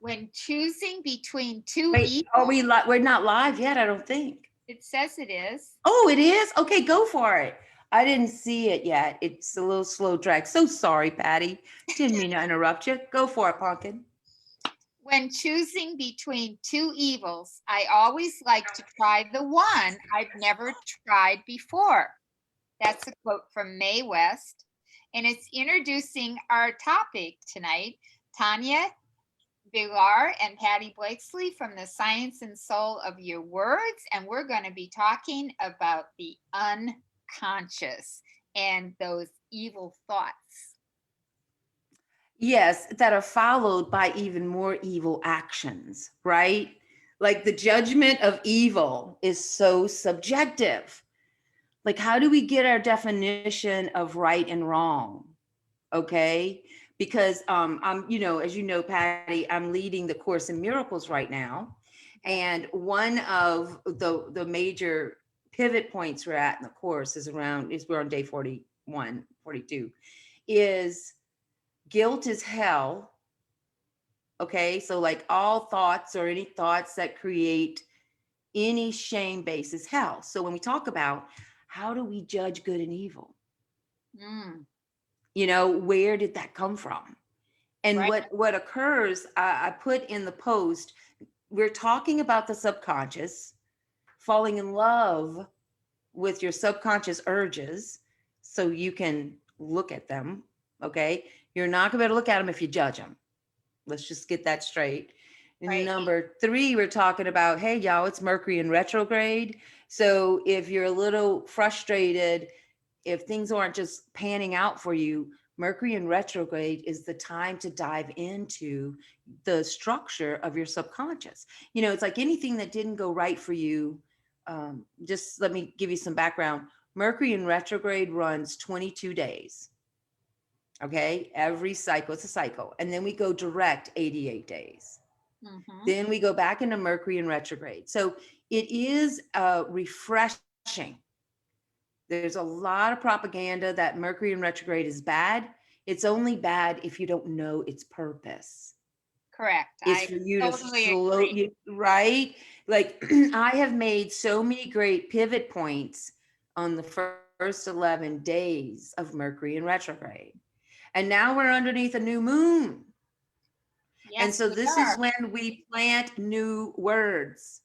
When choosing between two Wait, are evils, we live? We're not live yet, I don't think. it says it is. Oh, it is? Okay, go for it. I didn't see it yet. It's a little slow drag. So sorry, Patty. Didn't mean to interrupt you. Go for it, Pumpkin. When choosing between two evils, I always like to try the one I've never tried before. That's a quote from Mae West. And it's introducing our topic tonight, Tanya Bilar and Patty Blakesley from the Science and Soul of Your Words. And we're going to be talking about the unconscious and those evil thoughts. Yes, that are followed by even more evil actions, right? Like the judgment of evil is so subjective. Like, how do we get our definition of right and wrong? Okay. Because I'm, as you know, Patty, I'm leading the Course in Miracles right now. And one of the major pivot points we're at in the course is we're on day 41, 42, is guilt is hell. Okay. So like all thoughts or any thoughts that create any shame base is hell. So when we talk about how do we judge good and evil, Mm, where did that come from? And right. what occurs, I put in the post, we're talking about the subconscious, falling in love with your subconscious urges so you can look at them. Okay. You're not going to be able to look at them if you judge them. Let's just get that straight. Right. Number 3, we're talking about, hey, y'all, it's Mercury in retrograde. So if you're a little frustrated, if things aren't just panning out for you, Mercury in retrograde is the time to dive into the structure of your subconscious. It's like anything that didn't go right for you. Just let me give you some background. Mercury in retrograde runs 22 days. Okay. Every cycle, it's a cycle. And then we go direct 88 days. Mm-hmm. Then we go back into Mercury in retrograde. So it is refreshing. There's a lot of propaganda that Mercury in retrograde is bad. It's only bad if you don't know its purpose. Correct. It's I for you to totally slow agree. you, right? Like I have made so many great pivot points on the first 11 days of Mercury in retrograde. And now we're underneath a new moon. And Yes, so we this is are. when we plant new words.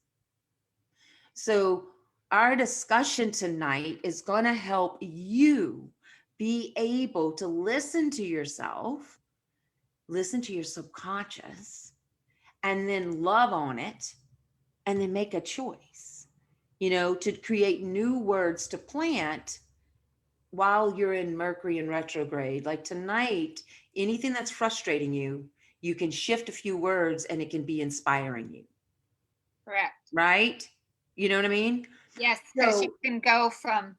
So, our discussion tonight is going to help you be able to listen to yourself, listen to your subconscious, and then love on it, and then make a choice, to create new words to plant while you're in Mercury in retrograde. Like tonight, anything that's frustrating you, you can shift a few words and it can be inspiring you, Correct. right? You know what I mean? Yes, because you So can go from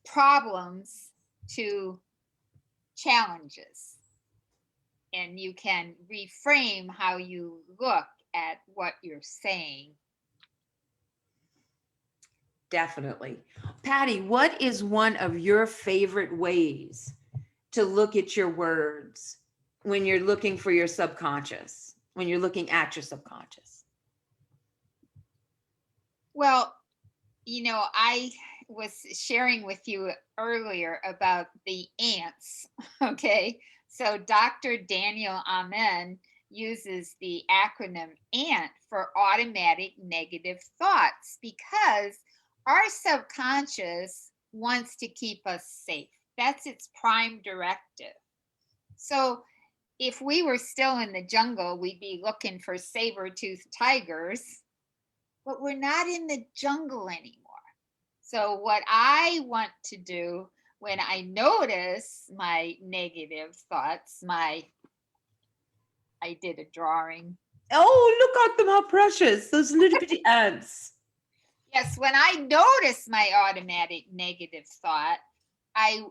problems to challenges and you can reframe how you look at what you're saying. definitely. Patty, what is one of your favorite ways to look at your words when you're looking for your subconscious, when you're looking at your subconscious? Well, I was sharing with you earlier about the ants. Okay. So Dr. Daniel Amen uses the acronym ANT for automatic negative thoughts because our subconscious wants to keep us safe. That's its prime directive. So if we were still in the jungle, we'd be looking for saber-toothed tigers, but we're not in the jungle anymore. So, what I want to do when I notice my negative thoughts, I did a drawing. Oh, look at them, how precious, those little bitty ants. Yes, when I notice my automatic negative thought, I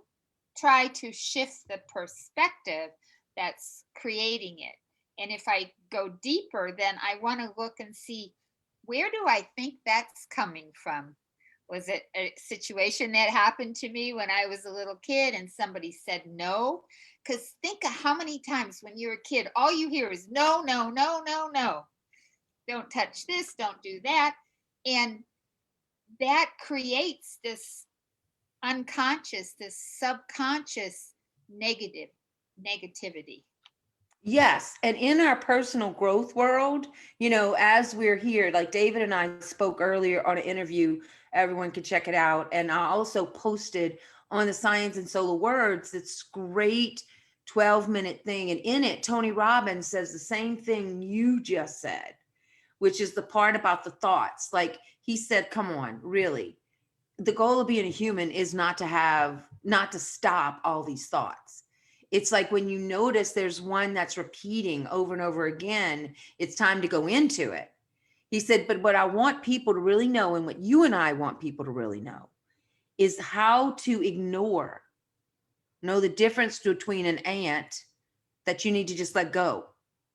try to shift the perspective that's creating it. And if I go deeper, then I want to look and see, where do I think that's coming from? Was it a situation that happened to me when I was a little kid and somebody said no? Because think of how many times when you're a kid, all you hear is no, no, no, no, no. Don't touch this, don't do that. And that creates this unconscious, this subconscious negativity. Yes. And in our personal growth world, as we're here, like David and I spoke earlier on an interview, everyone can check it out. And I also posted on the Science and Solar Words, it's great 12-minute thing. And in it, Tony Robbins says the same thing you just said, which is the part about the thoughts. Like he said, come on, really. The goal of being a human is not to stop all these thoughts. It's like when you notice there's one that's repeating over and over again, it's time to go into it. He said, but what I want people to really know, and what you and I want people to really know, is how to know the difference between an ant that you need to just let go,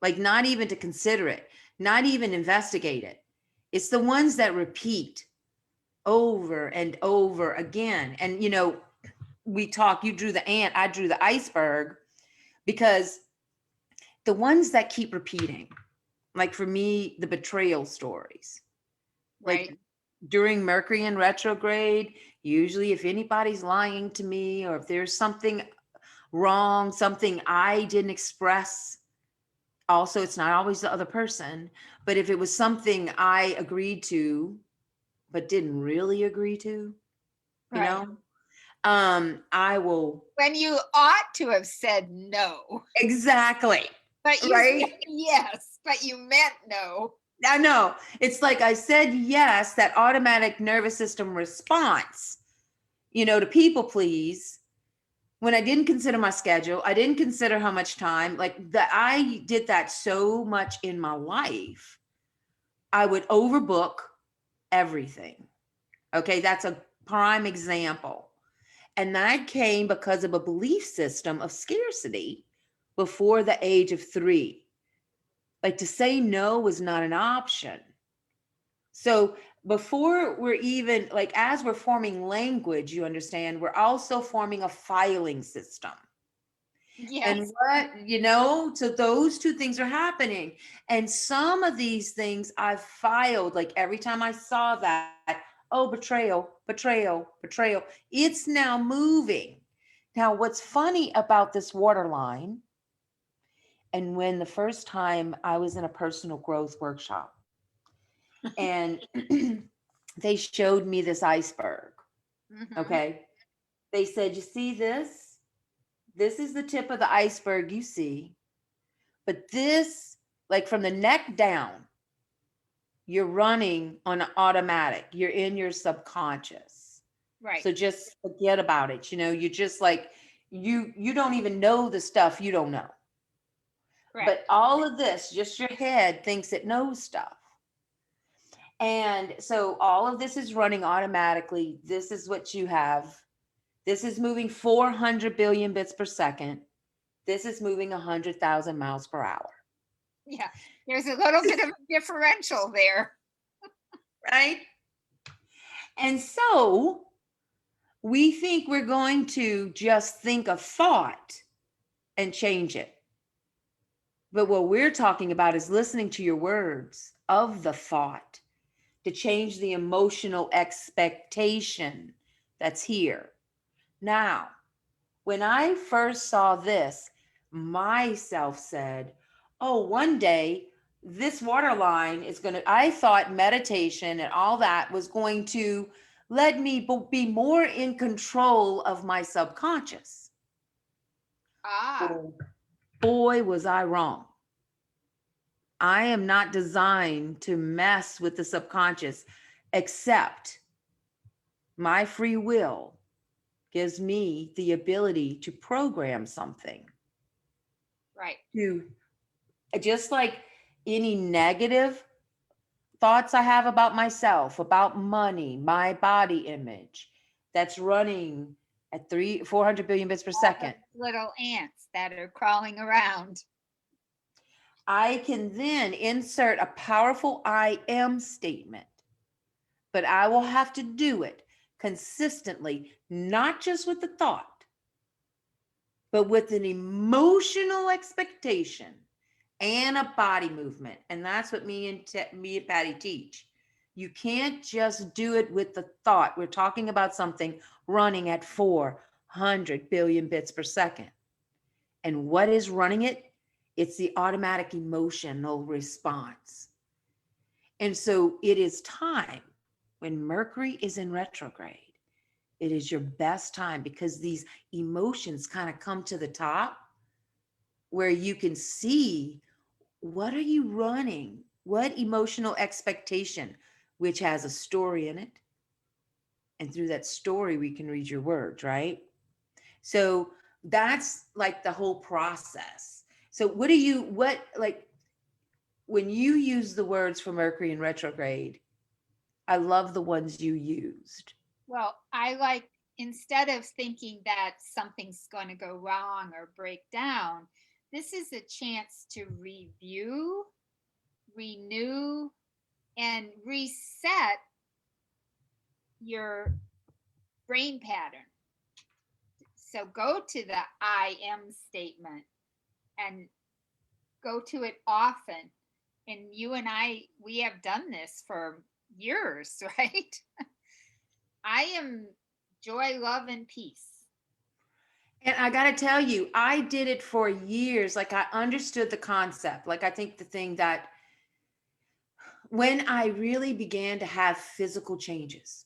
like not even to consider it, not even investigate it. It's the ones that repeat over and over again. And you drew the ant, I drew the iceberg, because the ones that keep repeating, like for me, the betrayal stories, Right. like during Mercury in retrograde, usually if anybody's lying to me, or if there's something wrong, something I didn't express, also it's not always the other person, but if it was something I agreed to but didn't really agree to, you Right. know I will. When you ought to have said no, Exactly. but you Right. said yes, but you meant no. I know. It's like I said yes, that automatic nervous system response, to people please, when I didn't consider my schedule, I didn't consider how much time, like that. I did that so much in my life. I would overbook everything. Okay, that's a prime example. And that came because of a belief system of scarcity before the age of 3. Like to say no was not an option. So before we're even like, as we're forming language, you understand, we're also forming a filing system. And Yes. so those two things are happening. And some of these things I've filed, like every time I saw that, oh, betrayal, betrayal, betrayal, it's now moving. Now, what's funny about this waterline, and when the first time I was in a personal growth workshop, and they showed me this iceberg, Hmm. okay? They said, you see this? This is the tip of the iceberg you see. But this, like from the neck down, you're running on automatic. You're in your subconscious. Right. So just forget about it. You just like, you don't even know the stuff you don't know. Correct. But all of this, just your head thinks it knows stuff. And so all of this is running automatically. This is what you have. This is moving 400 billion bits per second. This is moving 100,000 miles per hour. Yeah. There's a little bit of a differential there. Right? And so we think we're going to just think a thought and change it. But what we're talking about is listening to your words of the thought to change the emotional expectation that's here. Now, when I first saw this, myself said, oh, one day this water line is going to, I thought meditation and all that was going to let me be more in control of my subconscious. Ah, Boy, was I wrong. I am not designed to mess with the subconscious, except my free will gives me the ability to program something. right. To just like any negative thoughts I have about myself, about money, my body image, that's running at 400 billion bits per All second. those little ants that are crawling around. I can then insert a powerful I am statement, but I will have to do it consistently, not just with the thought, but with an emotional expectation and a body movement. And that's what me and Patty teach. You can't just do it with the thought. We're talking about something running at 400 billion bits per second. And what is running it? It's the automatic emotional response. And so it is time when Mercury is in retrograde. It is your best time because these emotions kind of come to the top where you can see, what are you running? What emotional expectation, which has a story in it? And through that story, we can read your words, right? So that's like the whole process. So like when you use the words for Mercury in retrograde, I love the ones you used. Well, I like, instead of thinking that something's going to go wrong or break down, this is a chance to review, renew, and reset your brain pattern. So go to the I am statement and go to it often. And you and I, we have done this for years, right? I am joy, love, and peace. And I got to tell you, I did it for years. Like I understood the concept. Like I think the thing that when I really began to have physical changes,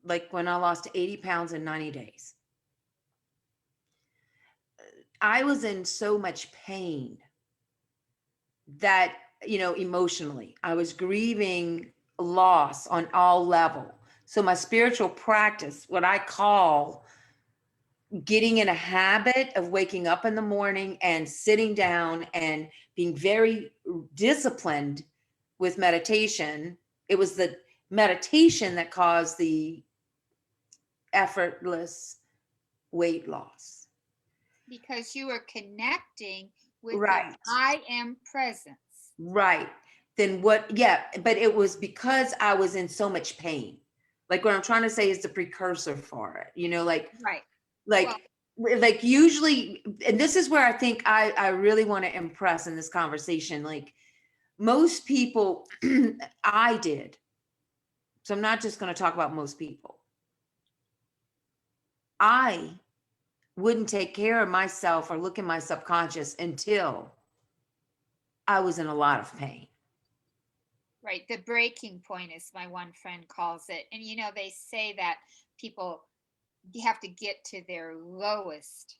like when I lost 80 pounds in 90 days, I was in so much pain that, emotionally, I was grieving loss on all level. So my spiritual practice, what I call getting in a habit of waking up in the morning and sitting down and being very disciplined with meditation. It was the meditation that caused the effortless weight loss. Because you are connecting with your Right. I am presence. Right. Then what? Yeah. But it was because I was in so much pain. Like what I'm trying to say is the precursor for it, Right. like, like usually, and this is where I think I really want to impress in this conversation. Like most people, I did. So I'm not just going to talk about most people. I wouldn't take care of myself or look in my subconscious until I was in a lot of pain. Right. The breaking point, is my one friend calls it. And they say that people, you have to get to their lowest,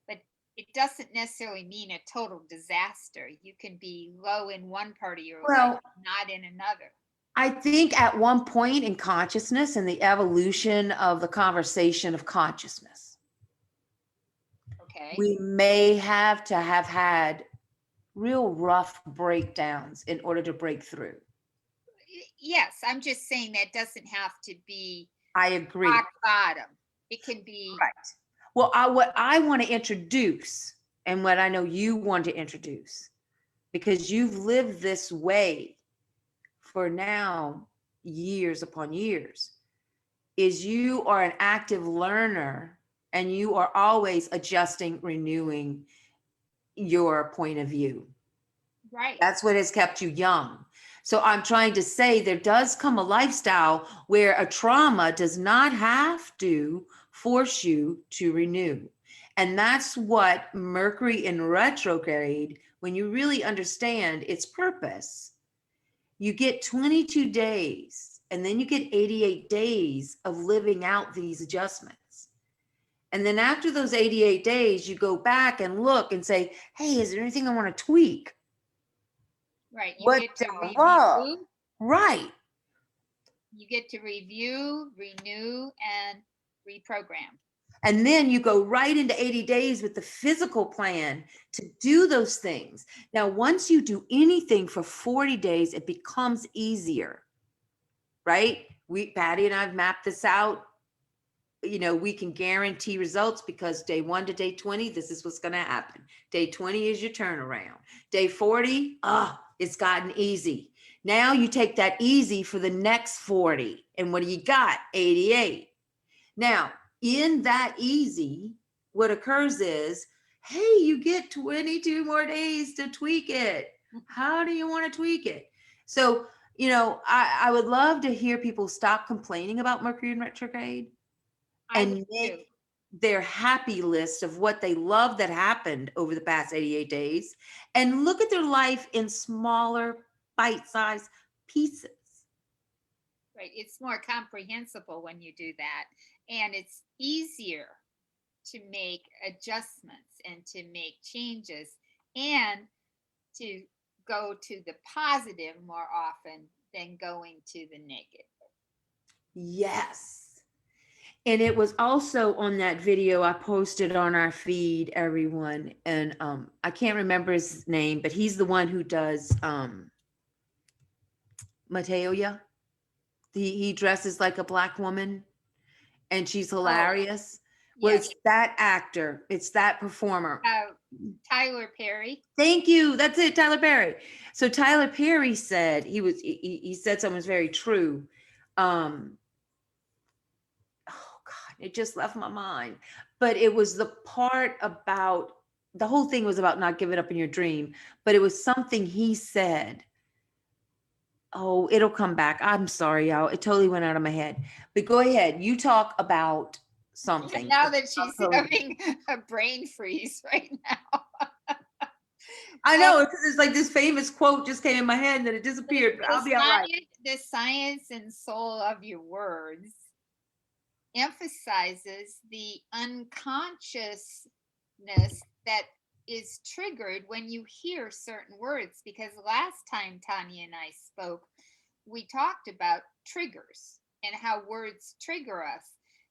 but it doesn't necessarily mean a total disaster. You can be low in one part of your life, Well, not in another. I think at one point in consciousness and the evolution of the conversation of consciousness, Okay. we may have to have had real rough breakdowns in order to break through. Yes, I'm just saying that doesn't have to be I agree. rock bottom. It can be Right. Well, what I want to introduce, and what I know you want to introduce, because you've lived this way for now years upon years, is you are an active learner and you are always adjusting, renewing your point of view. right. That's what has kept you young. So I'm trying to say there does come a lifestyle where a trauma does not have to force you to renew. And that's what Mercury in retrograde, when you really understand its purpose, you get 22 days and then you get 88 days of living out these adjustments. And then after those 88 days, you go back and look and say, hey, is there anything I want to tweak? Right. You What get to the love? review. Right. You get to review, renew, and reprogram. And then you go right into 80 days with the physical plan to do those things. Now, once you do anything for 40 days, it becomes easier, right? Patty and I've mapped this out. We can guarantee results because day 1 to day 20, this is what's going to happen. Day 20 is your turnaround. Day 40, it's gotten easy. Now you take that easy for the next 40. And what do you got? 88. Now, in that easy, what occurs is, hey, you get 22 more days to tweak it. How do you want to tweak it? So, I would love to hear people stop complaining about Mercury in retrograde I would and too. make their happy list of what they love that happened over the past 88 days and look at their life in smaller, bite-sized pieces. Right. It's more comprehensible when you do that. And it's easier to make adjustments and to make changes and to go to the positive more often than going to the negative. Yes. And it was also on that video I posted on our feed, everyone. And I can't remember his name, but he's the one who does Mateoya. He dresses like a black woman and she's hilarious. Well, Yes. it's that actor, it's that performer. Tyler Perry. Thank you. That's it, Tyler Perry. So Tyler Perry said he said something was very true. Oh God, it just left my mind. But it was the part about the whole thing was about not giving up in your dream, but it was something he said. Oh, it'll come back. I'm sorry, y'all. It totally went out of my head. But go ahead. You talk about something. Now that she's having a brain freeze right now. I know, because it's like this famous quote just came in my head and then it disappeared. But I'll be all right. The science and soul of your words emphasizes the unconsciousness that is triggered when you hear certain words. Because last time Tanya and I spoke, we talked about triggers and how words trigger us.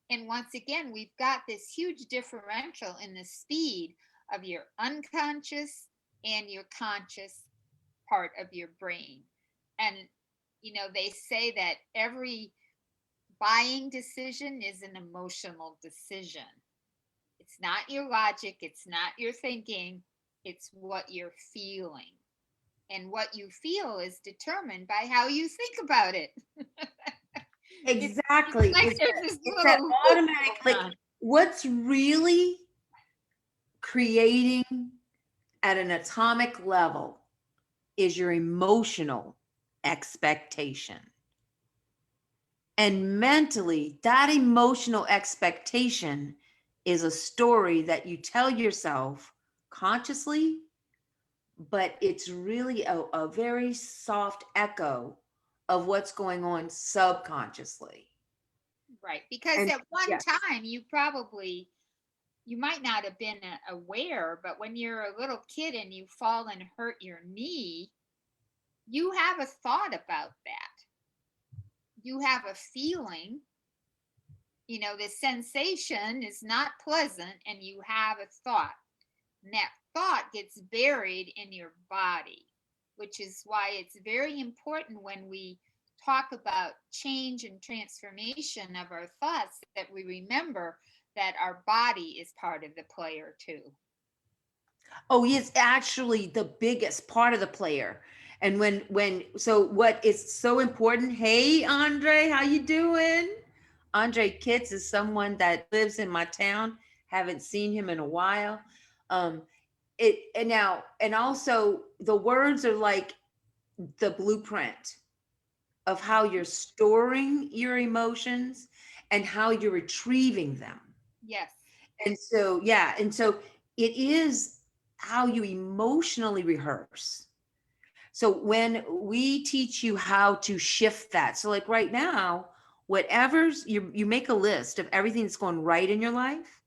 And once again, we've got this huge differential in the speed of your unconscious and your conscious part of your brain. And, they say that every buying decision is an emotional decision. It's not your logic, it's not your thinking, it's what you're feeling. And what you feel is determined by how you think about it. Exactly. It's that automatic, like, what's really creating at an atomic level is your emotional expectation. And mentally, that emotional expectation is a story that you tell yourself consciously, but it's really a very soft echo of what's going on subconsciously. Right. Because at one time, you might not have been aware, but when you're a little kid and you fall and hurt your knee, you have a thought about that. You have a feeling, the sensation is not pleasant, and you have a thought. And that thought gets buried in your body, which is why it's very important when we talk about change and transformation of our thoughts that we remember that our body is part of the player too. Oh, it's actually the biggest part of the player. And so what is so important? Hey, Andre, how you doing? Andre Kitts is someone that lives in my town. Haven't seen him in a while. And also the words are like the blueprint of how you're storing your emotions and how you're retrieving them. Yes. And so, it is how you emotionally rehearse. So when we teach you how to shift that, so like right now, whatever's you make a list of everything that's going right in your life,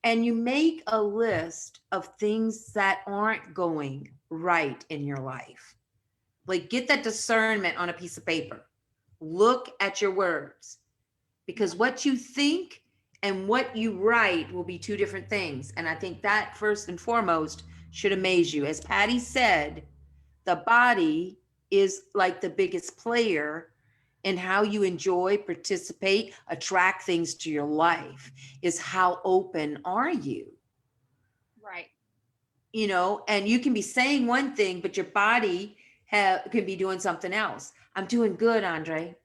and you make a list of things that aren't going right in your life. Like get that discernment on a piece of paper. Look at your words, because what you think and what you write will be two different things. And I think that first and foremost should amaze you. As Patty said, the body is like the biggest player in how you enjoy, participate, attract things to your life. Is how open are you? Right. And you can be saying one thing, but your body can be doing something else. I'm doing good, Andre.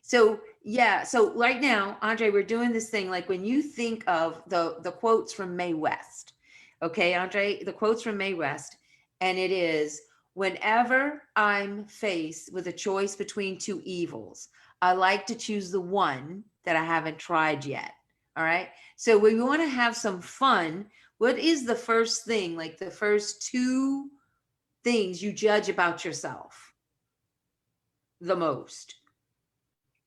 So Yeah. So right now, Andre, we're doing this thing. Like when you think of the quotes from Mae West, okay, Andre, the quotes from Mae West, and it is, whenever I'm faced with a choice between two evils, I like to choose the one that I haven't tried yet. All right. So we want to have some fun. What is the first thing, like the first two things you judge about yourself the most?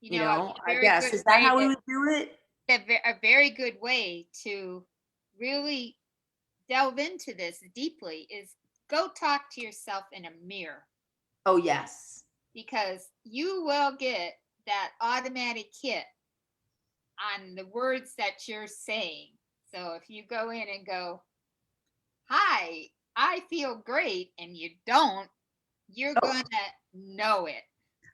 You You know, know, a I very guess, good is that way how we to, would do it? a very good way to really delve into this deeply is go talk to yourself in a mirror, Oh, yes. because you will get that automatic hit on the words that you're saying. So if you go in and go, "Hi, I feel great," and you don't, you're Oh, going to know it.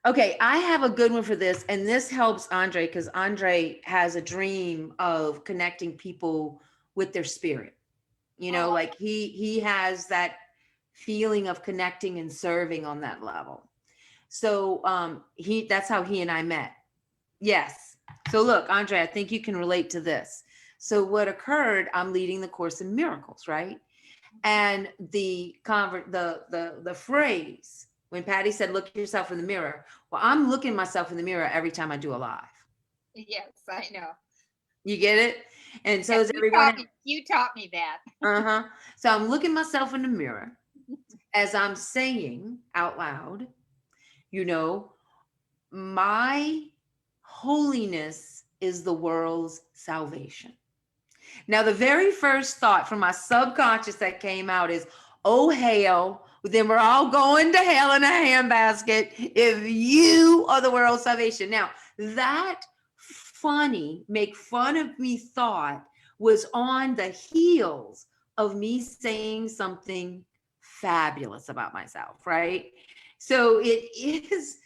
okay. I have a good one for this. And this helps Andre because Andre has a dream of connecting people with their spirit. You know, Oh, like he has that feeling of connecting and serving on that level. So he that's how he and I met. Yes. So look, Andre, I think you can relate to this. So what occurred, I'm leading the Course in Miracles, right? And the phrase when Patty said, "Look yourself in the mirror," well, I'm looking myself in the mirror every time I do a live. yes, I know. You get it? And Yeah, so is everyone else. you taught me that. Uh-huh. So I'm looking myself in the mirror as I'm saying out loud, you know, my holiness is the world's salvation. Now, the very first thought from my subconscious that came out is, "Oh, hell, then we're all going to hell in a handbasket if you are the world's salvation." Now, that funny, make fun of me thought was on the heels of me saying something fabulous about myself, right? So it is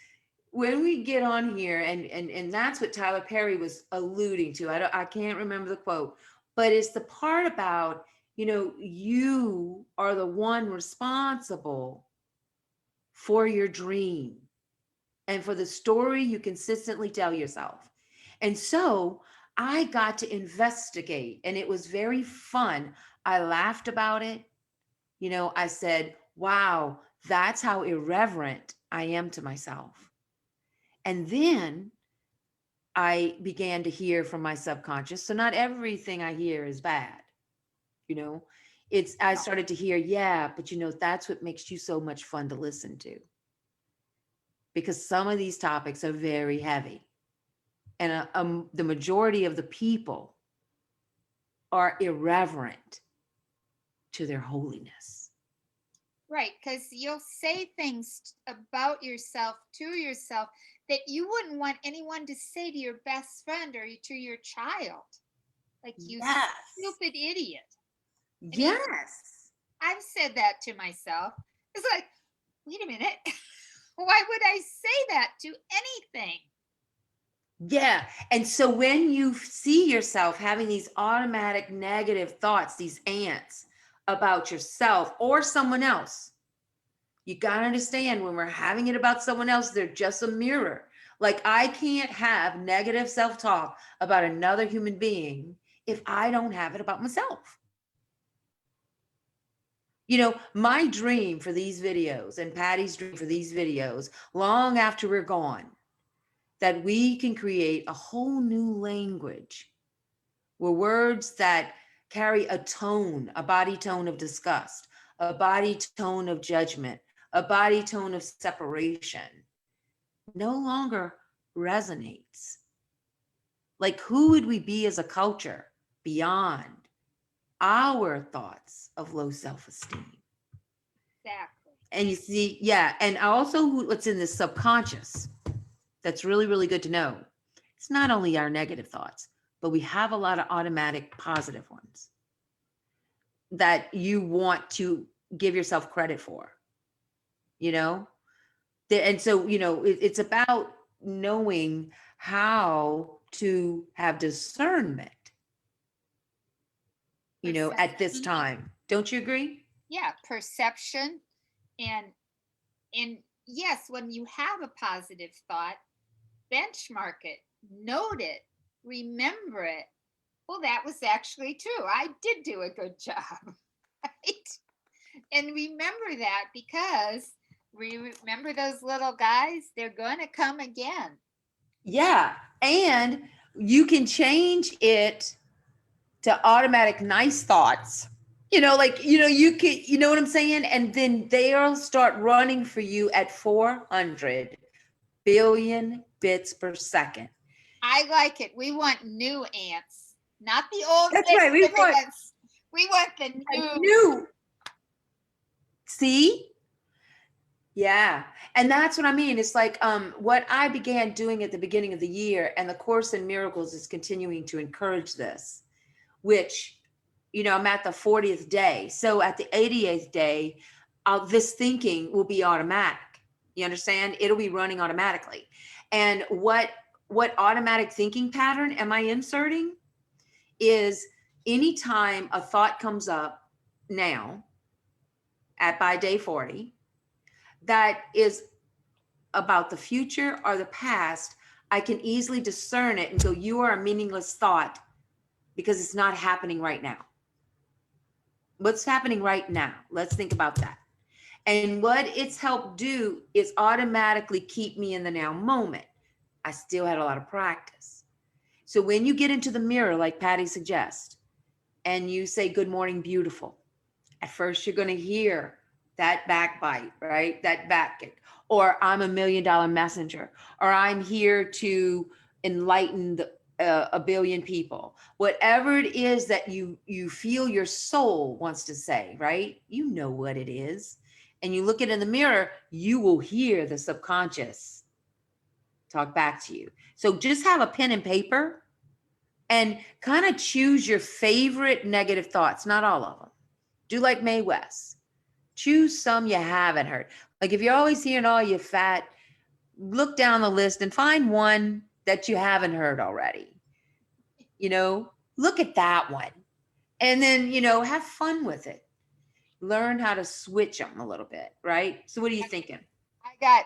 when we get on here, and that's what Tyler Perry was alluding to. I can't remember the quote, but it's the part about, you are the one responsible for your dream and for the story you consistently tell yourself. And so I got to investigate, and it was very fun. I laughed about it. I said, wow, that's how irreverent I am to myself. And then I began to hear from my subconscious. So not everything I hear is bad, you know. I No. started to hear, yeah, but that's what makes you so much fun to listen to. Because some of these topics are very heavy. And the majority of the people are irreverent to their holiness. Right, because you'll say things about yourself to yourself that you wouldn't want anyone to say to your best friend or to your child. Like, "You Yes. stupid idiot." I mean, Yes. I've said that to myself. It's like, wait a minute. Why would I say that to anything? Yeah. And so when you see yourself having these automatic negative thoughts, these ants about yourself or someone else, you got to understand when we're having it about someone else, they're just a mirror. Like I can't have negative self talk about another human being if I don't have it about myself. My dream for these videos and Patty's dream for these videos, long after we're gone, that we can create a whole new language where words that carry a tone, a body tone of disgust, a body tone of judgment, a body tone of separation, no longer resonates. Like, who would we be as a culture beyond our thoughts of low self esteem? Exactly. And you see, yeah, and also what's in the subconscious that's really, really good to know. It's not only our negative thoughts, but we have a lot of automatic positive ones that you want to give yourself credit for, you know? And so, it's about knowing how to have discernment, at this Perception. time. Don't you agree? Yeah, perception. And and yes, when you have a positive thought, benchmark it. note it, remember it. Well, that was actually true. I did do a good job, right? And remember that, because remember those little guys, they're going to come again. Yeah. And you can change it to automatic nice thoughts. Like, you can, you know what I'm saying? And then they'll start running for you at 400 billion bits per second. I like it. We want new ants, not the old That's right. We want ants. We want the a new. new. See? Yeah. And that's what I mean. It's like what I began doing at the beginning of the year, and the Course in Miracles is continuing to encourage this, which, I'm at the 40th day. So at the 88th day, this thinking will be automatic. You understand? It'll be running automatically. And what automatic thinking pattern am I inserting? Is anytime a thought comes up now by day 40, that is about the future or the past, I can easily discern it and go, you are a meaningless thought, because it's not happening right now. What's happening right now? Let's think about that. And what it's helped do is automatically keep me in the now moment. I still had a lot of practice. So when you get into the mirror, like Patty suggests, and you say, good morning, beautiful, at first you're going to hear that backbite, right? That back kick, or I'm $1 million messenger, or I'm here to enlighten a billion people. Whatever it is that you feel your soul wants to say, right? You know what it is. And you look it in the mirror, you will hear the subconscious talk back to you. So just have a pen and paper and kind of choose your favorite negative thoughts, not all of them. Do like Mae West. Choose some you haven't heard. Like if you're always hearing, oh, you're fat, look down the list and find one that you haven't heard already. Look at that one. And then, have fun with it. Learn how to switch them a little bit, right? So what are you thinking? I got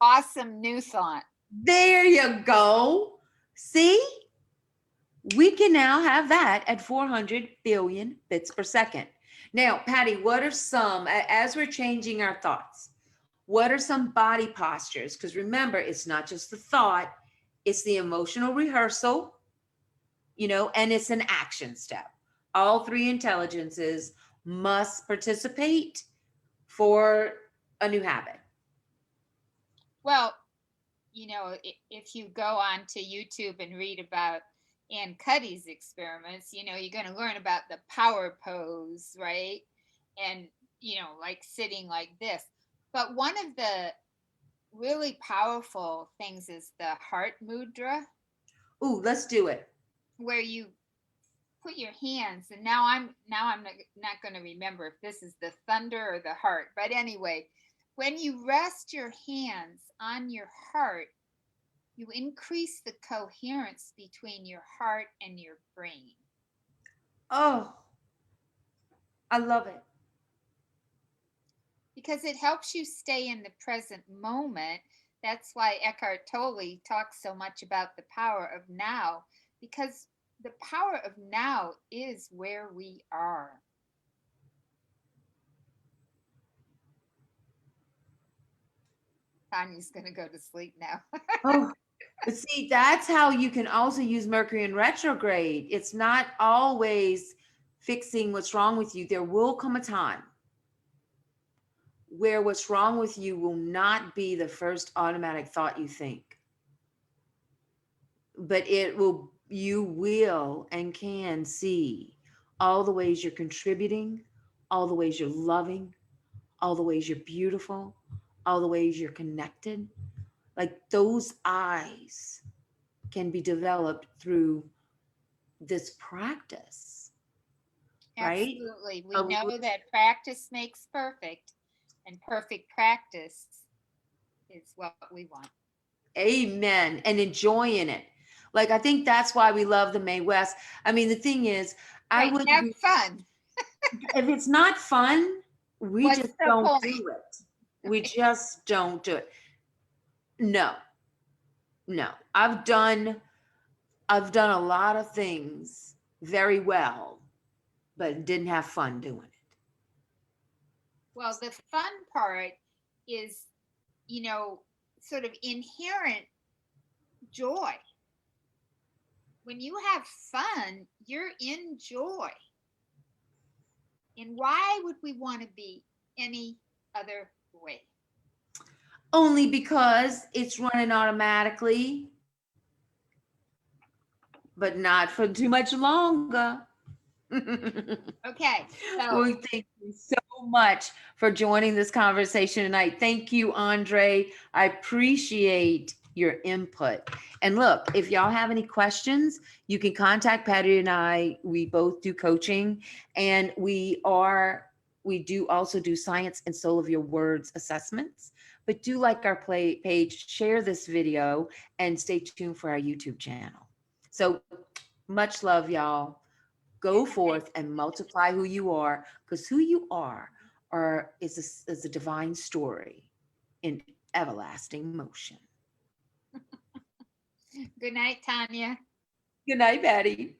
awesome new thought. There you go. See? We can now have that at 400 billion bits per second. Now, Patty, what are some, as we're changing our thoughts, what are some body postures? Because remember, it's not just the thought, it's the emotional rehearsal, and it's an action step. All three intelligences must participate for a new habit. Well, if you go on to YouTube and read about Ann Cuddy's experiments, you're going to learn about the power pose, right? And, like sitting like this. But one of the really powerful things is the heart mudra. Ooh, let's do it. Where you put your hands, and now I'm not going to remember if this is the thunder or the heart. But anyway, when you rest your hands on your heart, you increase the coherence between your heart and your brain. Oh, I love it. Because it helps you stay in the present moment. That's why Eckhart Tolle talks so much about the power of now, because the power of now is where we are. Tanya's going to go to sleep now. Oh, but see, that's how you can also use Mercury in retrograde. It's not always fixing what's wrong with you. There will come a time where what's wrong with you will not be the first automatic thought you think, but you will and can see all the ways you're contributing, all the ways you're loving, all the ways you're beautiful, all the ways you're connected. Like those eyes can be developed through this practice, right? Absolutely. We know that practice makes perfect, and perfect practice is what we want. Amen. And enjoying it. Like, I think that's why we love the Mae West. I mean, the thing is, Right, have fun. If it's not fun, we What's just the don't point? do it. We just don't do it. No. I've done I've done a lot of things very well, but didn't have fun doing it. Well, the fun part is, sort of inherent joy. When you have fun, you're in joy. And why would we want to be any other way? Only because it's running automatically, but not for too much longer. Okay, so Well, thank you so much for joining this conversation tonight. Thank you, Andre. I appreciate your input. And look, if y'all have any questions, you can contact Patty and I. We both do coaching, and we do also do science and soul of your words assessments. But do like our page, share this video, and stay tuned for our YouTube channel. So much love, y'all. Go forth and multiply who you are, because who you are is a divine story in everlasting motion. good night, Tanya. Good night, Patty.